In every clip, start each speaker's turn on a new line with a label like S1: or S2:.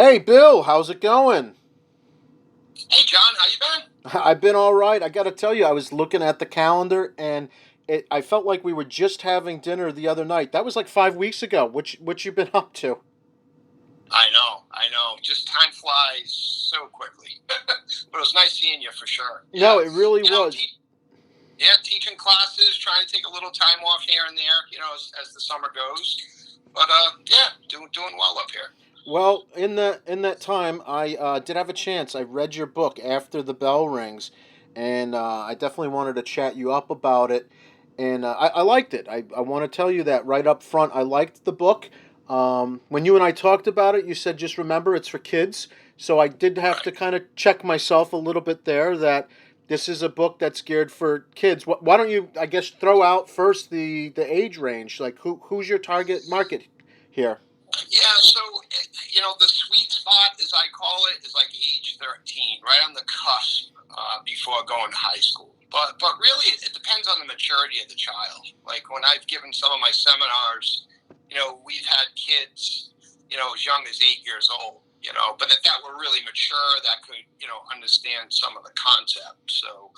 S1: Hey, Bill, how's it going?
S2: Hey John, how you been?
S1: I've been all right. I got to tell you, I was looking at the calendar and I felt like we were just having dinner the other night. That was like 5 weeks ago. What you been up to?
S2: I know. Just time flies so quickly. But it was nice seeing you for sure.
S1: No,
S2: Yeah,
S1: it really was.
S2: teaching classes, trying to take a little time off here and there. As the summer goes. But yeah, doing well up here.
S1: Well, in that time, I did have a chance. I read your book After the Bell Rings, and I definitely wanted to chat you up about it. And I liked it. I want to tell you that right up front. I liked the book. When you and I talked about it, you said just remember it's for kids. So I did have to
S2: Right.
S1: kind of check myself a little bit there that this is a book that's geared for kids. Why don't you, I guess, throw out first the age range? Like who's your target market here?
S2: Yeah. So the sweet spot, as I call it, is like age 13, right on the cusp before going to high school. But really, it depends on the maturity of the child. Like when I've given some of my seminars, we've had kids, as young as 8 years old, but that were really mature, that could, understand some of the concepts. So,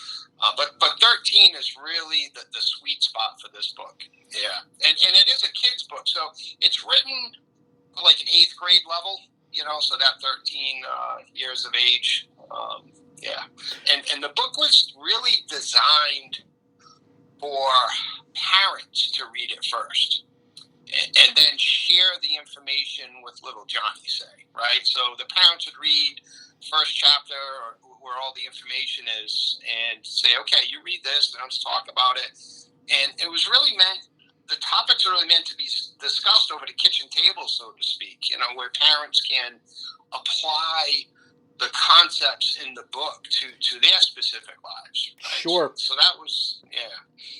S2: but 13 is really the sweet spot for this book. Yeah, and it is a kid's book, so it's written like an eighth grade level, so that 13 years of age. Yeah, and the book was really designed for parents to read it first and then share the information with little Johnny, say, right? So the parents would read first chapter or where all the information is and say, okay, you read this and let's talk about it. And it was really meant, the topics are really meant to be discussed over the kitchen table, so to speak, where parents can apply the concepts in the book to their specific lives. Right?
S1: Sure.
S2: So that was, yeah.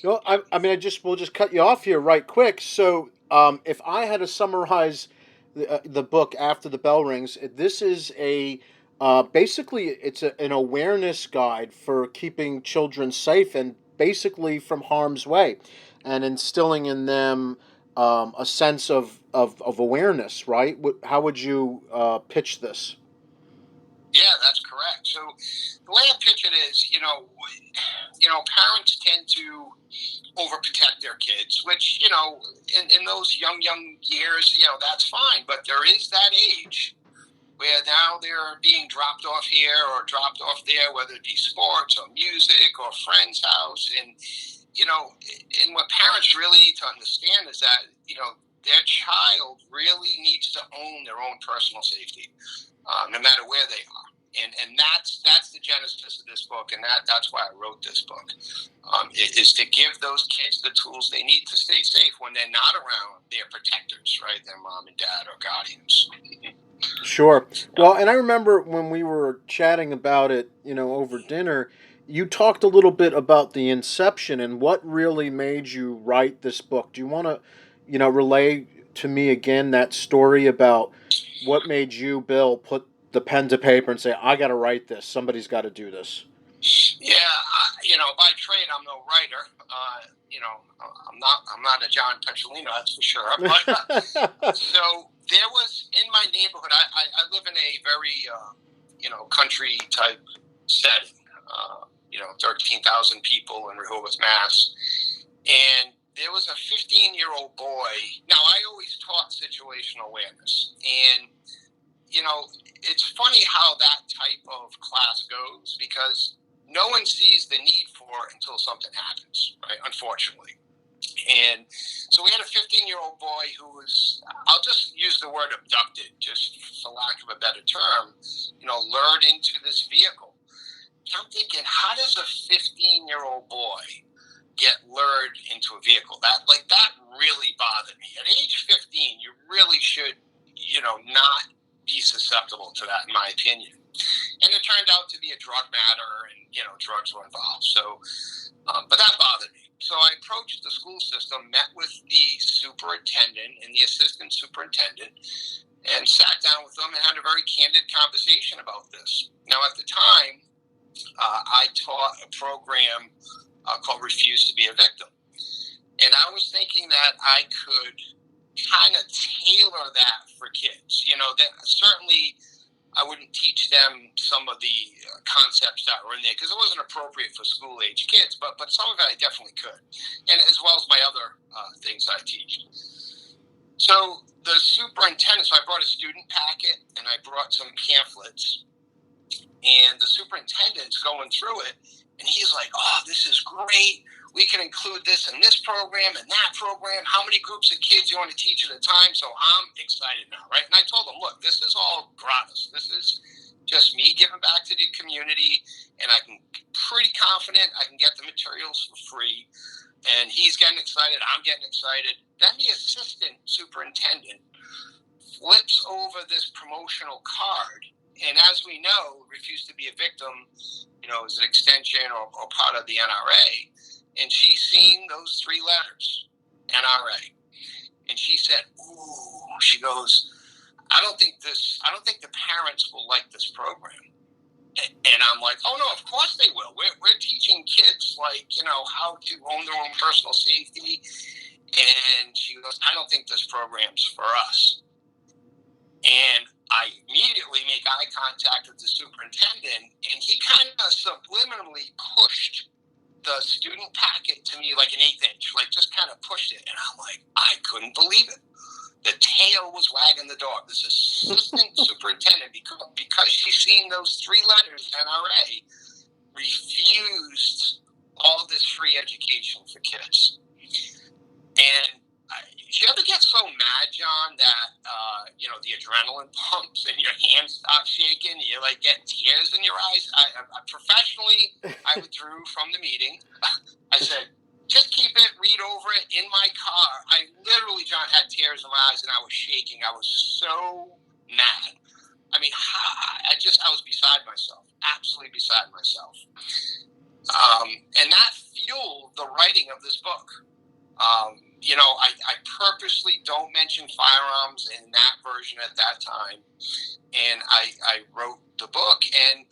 S1: No,
S2: Yeah.
S1: I mean, we'll just cut you off here right quick. So, if I had to summarize the book After the Bell Rings, this is a basically it's an awareness guide for keeping children safe and basically from harm's way, and instilling in them a sense of awareness. Right? How would you pitch this?
S2: Yeah, that's correct. So the way I pitch it is, parents tend to overprotect their kids, which, in those young years, that's fine. But there is that age where now they're being dropped off here or dropped off there, whether it be sports or music or friend's house. And what parents really need to understand is that, their child really needs to own their own personal safety, no matter where they are. And that's the genesis of this book, and that's why I wrote this book, is to give those kids the tools they need to stay safe when they're not around their protectors, right, their mom and dad or guardians.
S1: Sure. Well, and I remember when we were chatting about it, over dinner, you talked a little bit about the inception and what really made you write this book. Do you want to, relay to me again that story about what made you, Bill, put the pen to paper and say, I got to write this. Somebody's got to do this.
S2: Yeah, by trade, I'm no writer. I'm not a John Petrolino, that's for sure. But so there was in my neighborhood. I live in a very country type setting. 13,000 people in Rehoboth, Mass. And there was a 15-year-old boy. Now, I always taught situational awareness. And, it's funny how that type of class goes because no one sees the need for it until something happens, right? Unfortunately. And so we had a 15-year-old boy who was, I'll just use the word abducted, just for lack of a better term, lured into this vehicle. I'm thinking, how does a 15-year-old boy get lured into a vehicle? That really bothered me. At age 15, you really should, not be susceptible to that, in my opinion. And it turned out to be a drug matter, and drugs were involved. So, but that bothered me. So I approached the school system, met with the superintendent and the assistant superintendent, and sat down with them and had a very candid conversation about this. Now, at the time, I taught a program called Refuse to be a Victim. And I was thinking that I could kind of tailor that for kids. That certainly I wouldn't teach them some of the concepts that were in there because it wasn't appropriate for school age kids. But some of it I definitely could, and as well as my other things I teach. So the superintendent, so I brought a student packet and I brought some pamphlets, and the superintendent's going through it, and he's like, "Oh, this is great. We can include this in this program and that program. How many groups of kids you want to teach at a time?" So I'm excited now, right? And I told him, "Look, this is all gratis. This is just me giving back to the community, and I can pretty confident I can get the materials for free." And he's getting excited. I'm getting excited. Then the assistant superintendent flips over this promotional card, and as we know, Refuse to Be a Victim, is an extension or part of the NRA. And she's seen those three letters, NRA. And she said, "Ooh," she goes, I don't think the parents will like this program." And I'm like, "Oh no, of course they will. We're teaching kids how to own their own personal safety." And she goes, "I don't think this program's for us." And I immediately make eye contact with the superintendent, and he kind of subliminally pushed the student packet to me like an 1/8 inch, like just kind of pushed it. And I'm like, I couldn't believe it. The tail was wagging the dog. This assistant superintendent, because she's seen those three letters, NRA, refused all this free education for kids. And you ever get so mad, John, that the adrenaline pumps and your hands stop shaking, and you get tears in your eyes? Professionally, I withdrew from the meeting. I said, "Just keep it, read over it." In my car, I literally, John, had tears in my eyes and I was shaking. I was so mad. I mean, I was beside myself, absolutely beside myself. And that fueled the writing of this book. I purposely don't mention firearms in that version at that time. And I wrote the book, and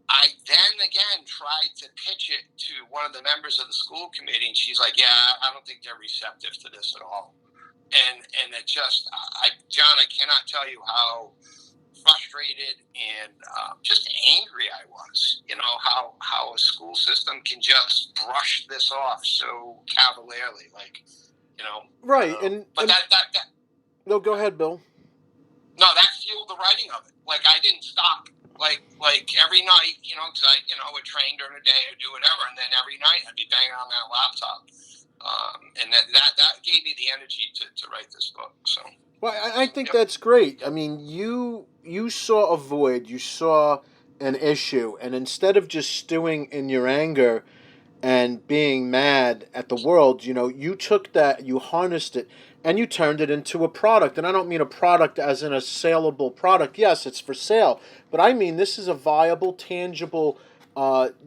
S2: I then again tried to pitch it to one of the members of the school committee, and she's like, "Yeah, I don't think they're receptive to this at all." And it just, John, I cannot tell you how frustrated and just angry I was. How a school system can just brush this off so cavalierly,
S1: Right,
S2: but that
S1: no, go ahead, Bill.
S2: No, that fueled the writing of it. I didn't stop. Every night, because I would train during the day or do whatever, and then every night I'd be banging on that laptop. And that gave me the energy to write this book. So.
S1: Well, I think that's great. I mean, you saw a void, you saw an issue, and instead of just stewing in your anger and being mad at the world, you took that, you harnessed it, and you turned it into a product. And I don't mean a product as in a saleable product. Yes, it's for sale, but I mean this is a viable, tangible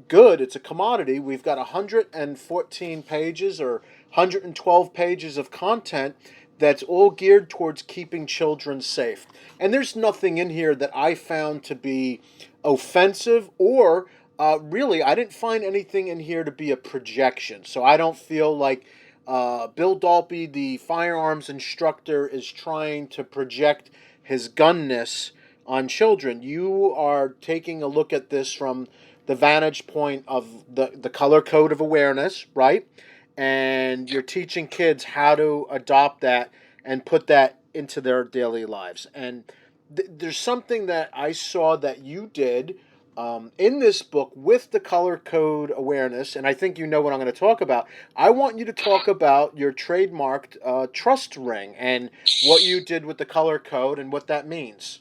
S1: good. It's a commodity. We've got 114 pages or 112 pages of content that's all geared towards keeping children safe. And there's nothing in here that I found to be offensive or really, I didn't find anything in here to be a projection. So I don't feel like Bill Dalpe, the firearms instructor, is trying to project his gunness on children. You are taking a look at this from the vantage point of the color code of awareness, right? And you're teaching kids how to adopt that and put that into their daily lives. And there's something that I saw that you did in this book with the color code awareness, and I think you know what I'm going to talk about. I want you to talk about your trademarked trust ring and what you did with the color code and what that means.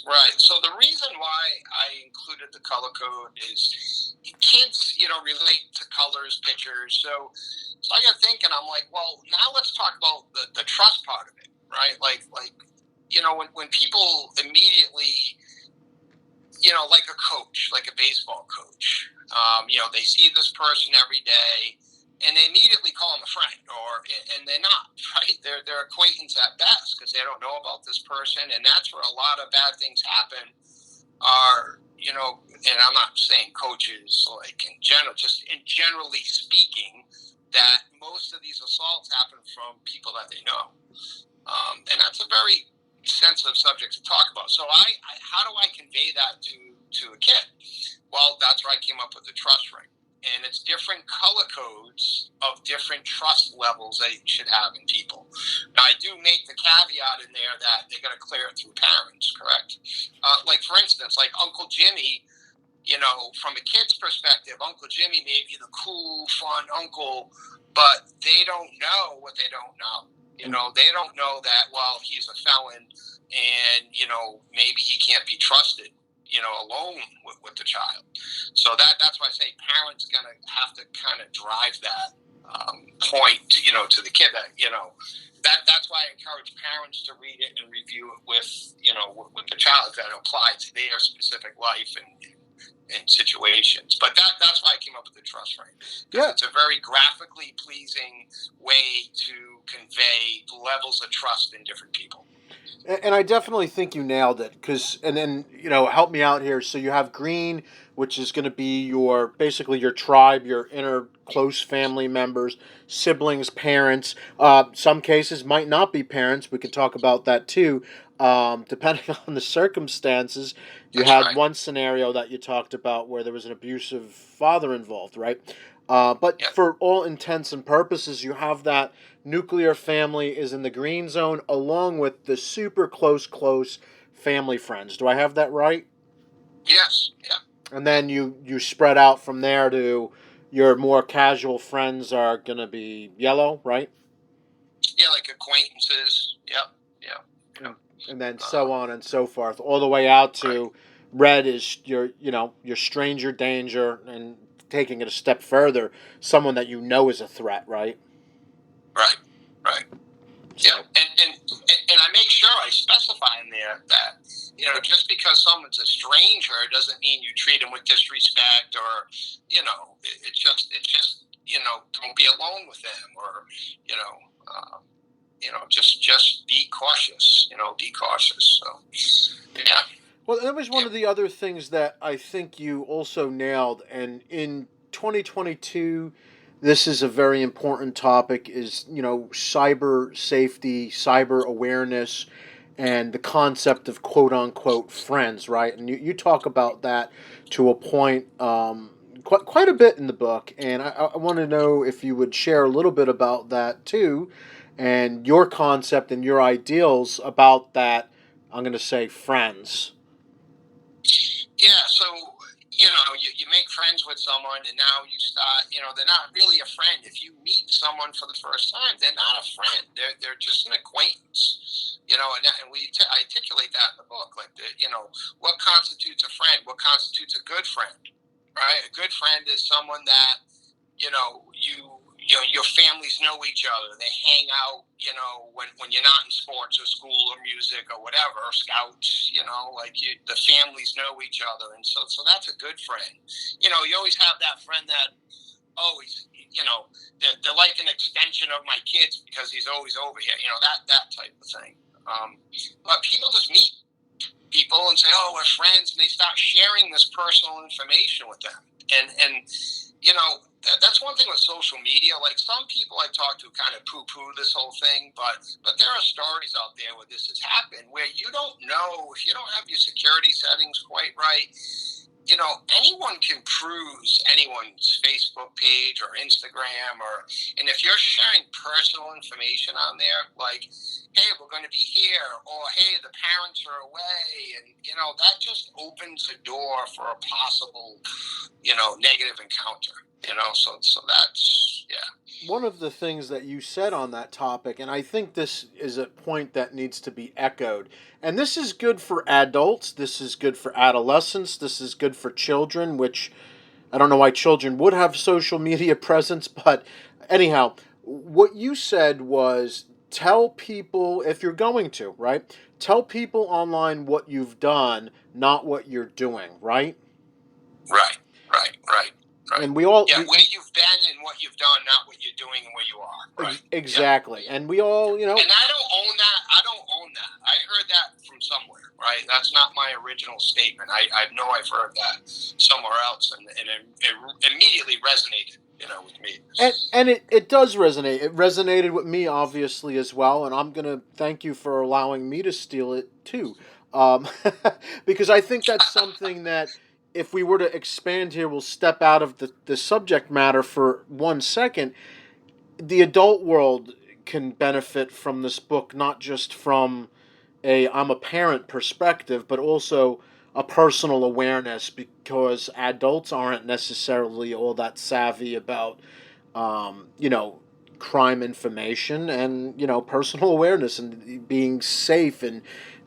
S2: Right. So the reason why I included the color code is kids, relate to colors, pictures. So I got thinking, I'm like, well, now let's talk about the trust part of it, right? When people immediately, like a coach, like a baseball coach, they see this person every day, and they immediately call them a friend, and they're not, right? They're acquaintance at best because they don't know about this person, and that's where a lot of bad things happen. And I'm not saying coaches in general, just in generally speaking, that most of these assaults happen from people that they know, and that's a very sensitive subject to talk about. So how do I convey that to a kid? Well, that's where I came up with the trust ring. And it's different color codes of different trust levels that you should have in people. Now, I do make the caveat in there that they're going to clear it through parents, correct? Like, for instance, like Uncle Jimmy, from a kid's perspective, Uncle Jimmy may be the cool, fun uncle, but they don't know what they don't know. They don't know that, well, he's a felon and, maybe he can't be trusted, alone with the child. So that's why I say parents going to have to kind of drive that point, to the kid that, that's why I encourage parents to read it and review it with the child that apply to their specific life and situations. But that's why I came up with the trust ring. Because it's a very graphically pleasing way to convey levels of trust in different people.
S1: And I definitely think you nailed it. And then, help me out here. So you have green, which is going to be basically your tribe, your inner close family members, siblings, parents. Some cases might not be parents. We could talk about that too. Depending on the circumstances. You
S2: That's
S1: had
S2: right.
S1: one scenario that you talked about where there was an abusive father involved, right? But for all intents and purposes, you have that nuclear family is in the green zone along with the super close family friends. Do I have that right?
S2: Yes. Yeah.
S1: And then you spread out from there to your more casual friends are going to be yellow, right?
S2: Yeah, like acquaintances. Yep.
S1: And then so on and so forth, all the way out to red is your stranger danger, and taking it a step further, someone that is a threat, right?
S2: Right. So. Yeah, and I make sure I specify in there that just because someone's a stranger doesn't mean you treat them with disrespect or it's just don't be alone with them or just be cautious. Be cautious. So yeah.
S1: Well, that was one of the other things that I think you also nailed, and in 2022. This is a very important topic, is, cyber safety, cyber awareness, and the concept of quote-unquote friends, right? And you talk about that to a point quite a bit in the book, and I want to know if you would share a little bit about that too, and your concept and your ideals about that, I'm going to say, friends.
S2: Yeah, so you make friends with someone, and now you start. They're not really a friend. If you meet someone for the first time, they're not a friend. They're just an acquaintance. And I articulate that in the book. Like, what constitutes a friend? What constitutes a good friend? Right? A good friend is someone that your families know each other. They hang out, when you're not in sports or school or music or whatever, or scouts, the families know each other. And so that's a good friend. You always have that friend that, they're like an extension of my kids because he's always over here, that type of thing. But people just meet people and say, oh, we're friends, and they start sharing this personal information with them. And that's one thing with social media. Like, some people I talk to kind of poo-poo this whole thing, but there are stories out there where this has happened, where you don't know, if you don't have your security settings quite right, anyone can cruise anyone's Facebook page or Instagram, and if you're sharing personal information on there, like, hey, we're going to be here, or hey, the parents are away, and that just opens the door for a possible negative encounter. So that's, yeah.
S1: One of the things that you said on that topic, and I think this is a point that needs to be echoed, and this is good for adults, this is good for adolescents, this is good for children, which I don't know why children would have social media presence, but anyhow, what you said was, tell people, if you're going to, right? Tell people online what you've done, not what you're doing, right?
S2: Right.
S1: And we all...
S2: Yeah, where you've been and what you've done, not what you're doing and where you are. Right.
S1: Exactly. Yeah. And we all,
S2: And I don't own that. I heard that from somewhere, right? That's not my original statement. I know I've heard that somewhere else, and it immediately resonated with me.
S1: And it does resonate. It resonated with me, obviously, as well. And I'm going to thank you for allowing me to steal it, too. Um, because I think that's something that, if we were to expand here, we'll step out of the subject matter for 1 second. The adult world can benefit from this book, not just from a I'm a parent perspective, but also a personal awareness, because adults aren't necessarily all that savvy about you know, crime information and, you know, personal awareness and being safe and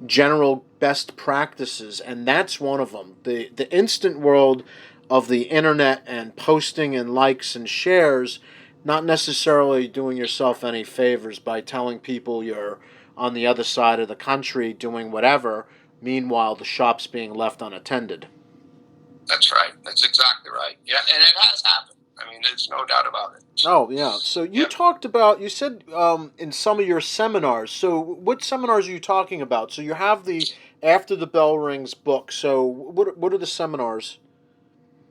S1: general best practices. And that's one of them. The instant world of the internet and posting and likes and shares, not necessarily doing yourself any favors by telling people you're on the other side of the country doing whatever. Meanwhile, the shop's being left unattended.
S2: That's right. That's exactly right. Yeah, and it has happened. I mean, there's no doubt about it.
S1: Oh, yeah. So you talked about, you said in some of your seminars. So what seminars are you talking about? So you have the After the Bell Rings book. So what are the seminars?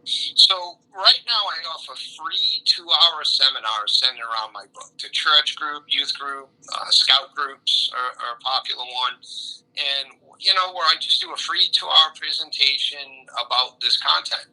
S2: So right now I offer free 2-hour seminars centered around my book. The church group, youth group, scout groups are a popular one. And, where I just do a free 2-hour presentation about this content.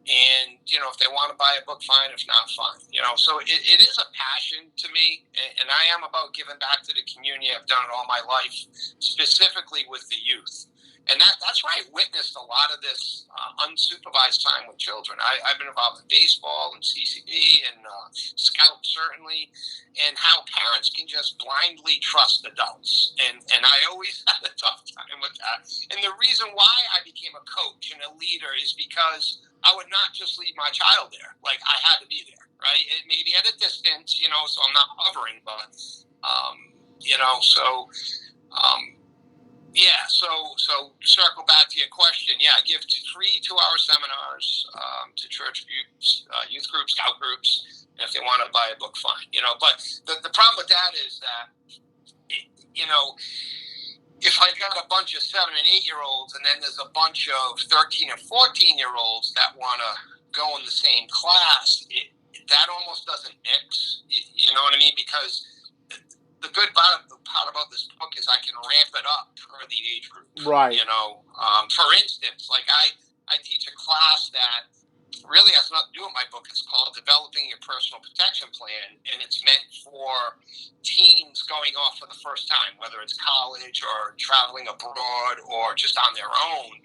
S2: And, if they want to buy a book, fine. If not, fine. So it is a passion to me. And I am about giving back to the community. I've done it all my life, specifically with the youth. And that's where I witnessed a lot of this unsupervised time with children. I've been involved in baseball and CCB and Scout, certainly, and how parents can just blindly trust adults. And I always had a tough time with that. And the reason why I became a coach and a leader is because I would not just leave my child there. Like, I had to be there, right? It maybe at a distance, so I'm not hovering, but, yeah, so circle back to your question. Yeah, I give free 2-hour seminars to church groups, youth groups, scout groups. And if they want to buy a book, fine. But the problem with that is that, if I got a bunch of 7 and 8-year-olds, and then there's a bunch of 13 and 14-year-olds that want to go in the same class, that almost doesn't mix. You know what I mean? Because the good part about this book is I can ramp it up for the age group.
S1: Right.
S2: For instance, like I teach a class that really has nothing to do with my book. It's called Developing Your Personal Protection Plan, and it's meant for teens going off for the first time, whether it's college or traveling abroad or just on their own,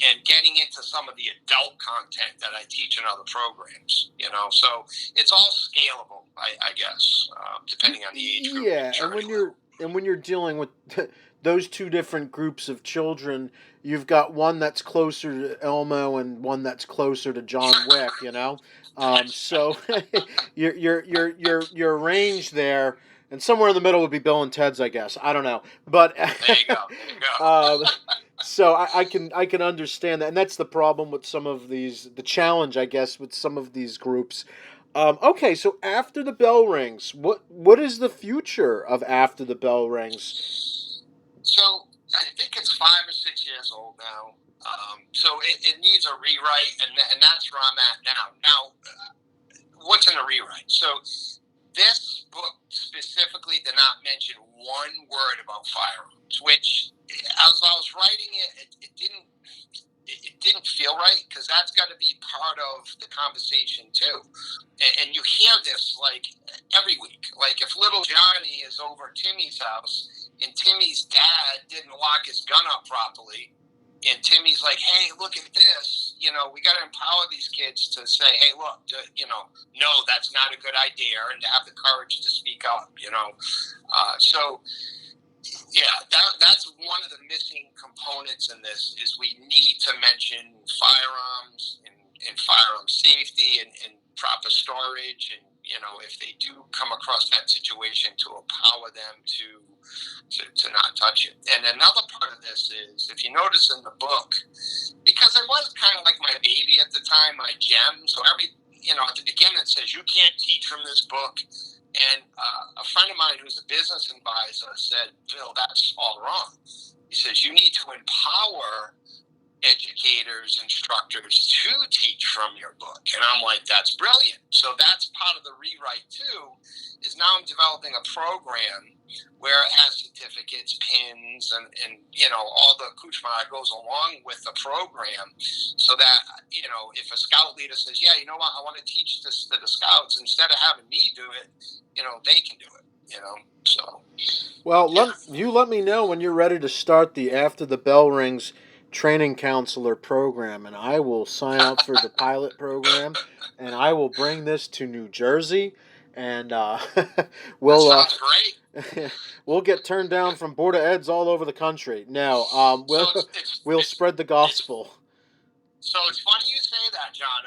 S2: and getting into some of the adult content that I teach in other programs. So it's all scalable, I guess, depending on the age group.
S1: Yeah, and when you're dealing with those two different groups of children, you've got one that's closer to Elmo and one that's closer to John Wick. So your range there, and somewhere in the middle would be Bill and Ted's, I guess. I don't know, but
S2: there you go.
S1: So I can understand that, and that's the problem with some of these. The challenge, I guess, with some of these groups. Okay, so After the Bell Rings, what is the future of After the Bell Rings?
S2: So I think it's 5 or 6 years old now. So it needs a rewrite, and that's where I'm at now. Now, what's in a rewrite? So this book specifically did not mention one word about firearms, which, as I was writing it didn't feel right, because that's got to be part of the conversation too. And you hear this like every week. Like, if little Johnny is over Timmy's house and Timmy's dad didn't lock his gun up properly, and Timmy's like, hey, look at this, we got to empower these kids to say, hey, look, no, that's not a good idea, and to have the courage to speak up, So, yeah, that's one of the missing components in this, is we need to mention firearms and firearm safety and proper storage, and if they do come across that situation, to empower them to not touch it. And another part of this is, if you notice in the book, because it was kind of like my baby at the time, my gem. So at the beginning it says you can't teach from this book. And a friend of mine who's a business advisor said, Bill, that's all wrong. He says you need to empower educators, instructors to teach from your book. And I'm like, that's brilliant. So that's part of the rewrite too, is now I'm developing a program where it has certificates, pins, and all the accoutrement that goes along with the program, so that, if a scout leader says, yeah, you know what, I want to teach this to the scouts, instead of having me do it, they can do it, so.
S1: Well, let me know when you're ready to start the After the Bell Rings training counselor program, and I will sign up for the pilot program, and I will bring this to New Jersey, and we'll
S2: That sounds great.
S1: we'll get turned down from Board of Eds all over the country. Now, we'll spread the gospel.
S2: So it's funny you say that, John.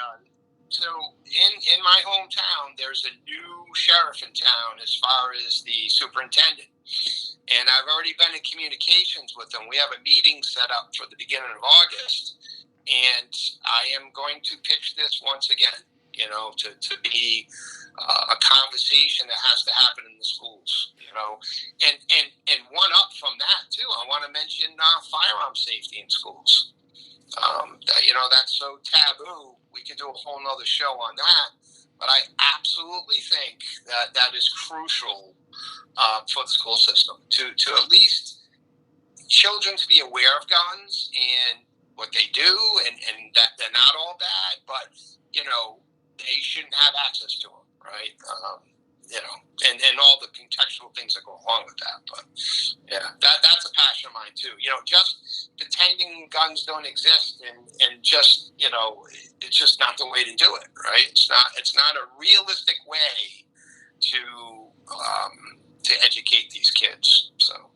S2: So in my hometown, there's a new sheriff in town as far as the superintendent. And I've already been in communications with them. We have a meeting set up for the beginning of August. And I am going to pitch this once again, to be a conversation that has to happen in the schools, And one up from that, too, I want to mention firearm safety in schools. That's so taboo. We could do a whole nother show on that. But I absolutely think that is crucial for the school system to at least children to be aware of guns and what they do, and that they're not all bad, but they shouldn't have access to them, right? And all the contextual things that go along with that. But yeah, that's a passion of mine too. Just pretending guns don't exist and just it's just not the way to do it, right? It's not a realistic way to educate these kids. So.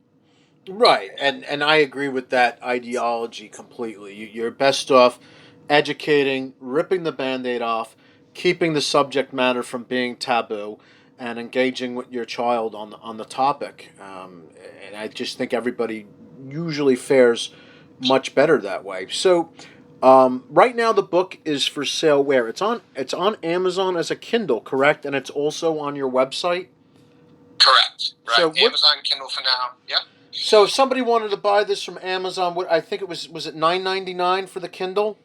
S1: Right, and I agree with that ideology completely. You're best off educating, ripping the Band-Aid off, keeping the subject matter from being taboo, and engaging with your child on the topic. And I just think everybody usually fares much better that way. So, right now the book is for sale where? It's on Amazon as a Kindle, correct? And it's also on your website?
S2: Correct. Right. So Amazon Kindle for now. Yeah.
S1: So if somebody wanted to buy this from Amazon, I think it was it $9.99 for the Kindle?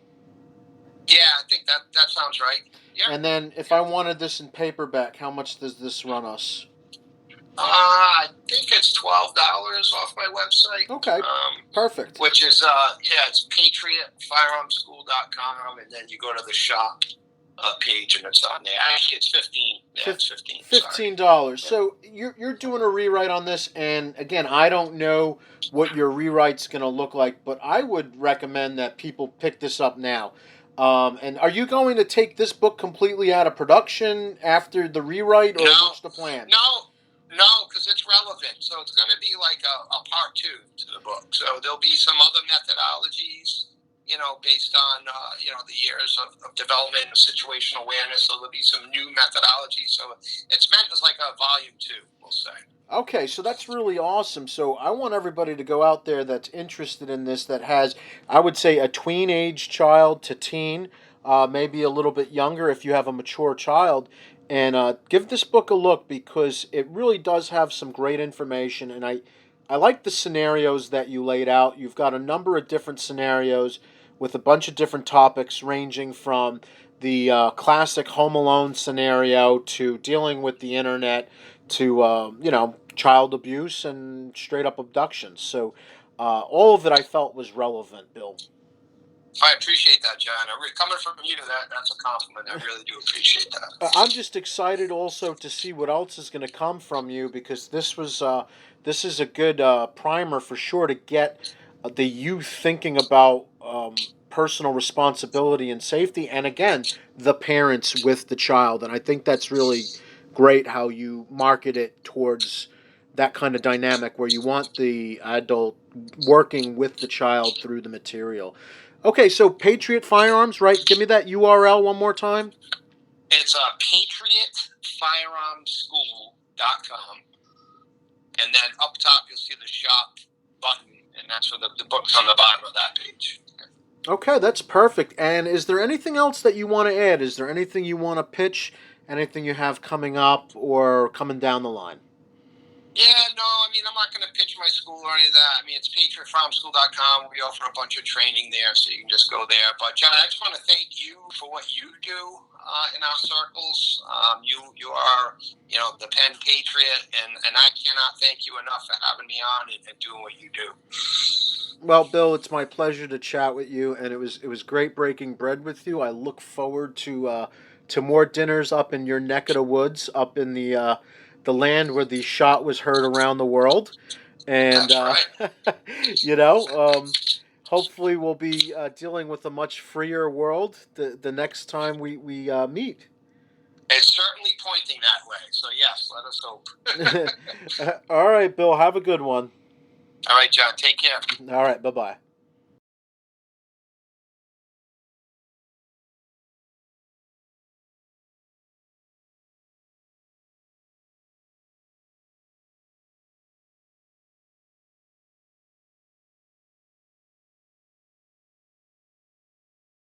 S2: Yeah, I think that sounds right. Yeah.
S1: And then if I wanted this in paperback, how much does this run us?
S2: I think it's $12 off my website.
S1: Okay, perfect.
S2: Which is it's patriotfirearmschool.com, and then you go to the shop page and it's on there. Actually, it's $15. Yeah, it's $15.
S1: $15. So you're doing a rewrite on this, and again, I don't know what your rewrite's going to look like, but I would recommend that people pick this up now. And are you going to take this book completely out of production after the rewrite, or what's the plan?
S2: No, because it's relevant. So it's going to be like a part 2 to the book. So there'll be some other methodologies, based on, the years of development of situational awareness. So there'll be some new methodologies. So it's meant as like a volume 2, we'll say.
S1: Okay, so that's really awesome. So I want everybody to go out there that's interested in this, that has, I would say, a tween age child to teen, maybe a little bit younger if you have a mature child, and give this book a look, because it really does have some great information, and I like the scenarios that you laid out. You've got a number of different scenarios with a bunch of different topics, ranging from the classic Home Alone scenario to dealing with the internet to, child abuse and straight up abductions. So all of it I felt was relevant, Bill.
S2: I appreciate that, John. Coming from you, that's a compliment. I really do appreciate that.
S1: I'm just excited also to see what else is going to come from you, because this is a good primer for sure to get the youth thinking about personal responsibility and safety, and again, the parents with the child. And I think that's really great how you market it towards that kind of dynamic where you want the adult working with the child through the material. Okay, so Patriot Firearms, right? Give me that URL one more time.
S2: It's patriotfirearmschool.com. And then up top, you'll see the shop button, and that's where the book's on the bottom of that page.
S1: Okay, that's perfect. And is there anything else that you want to add? Is there anything you want to pitch? Anything you have coming up or coming down the line?
S2: Yeah, no, I mean, I'm not going to pitch my school or any of that. I mean, it's patriotfarmschool.com. We offer a bunch of training there, so you can just go there. But, John, I just want to thank you for what you do in our circles. You are, the Penn Patriot, and I cannot thank you enough for having me on and doing what you do.
S1: Well, Bill, it's my pleasure to chat with you, and it was great breaking bread with you. I look forward to more dinners up in your neck of the woods, up in the land where the shot was heard around the world, and
S2: That's right.
S1: you know, hopefully we'll be dealing with a much freer world the next time we meet.
S2: It's certainly pointing that way. So, yes, let us hope.
S1: All right, Bill, have a good one.
S2: All right, John, take care.
S1: All right, bye bye.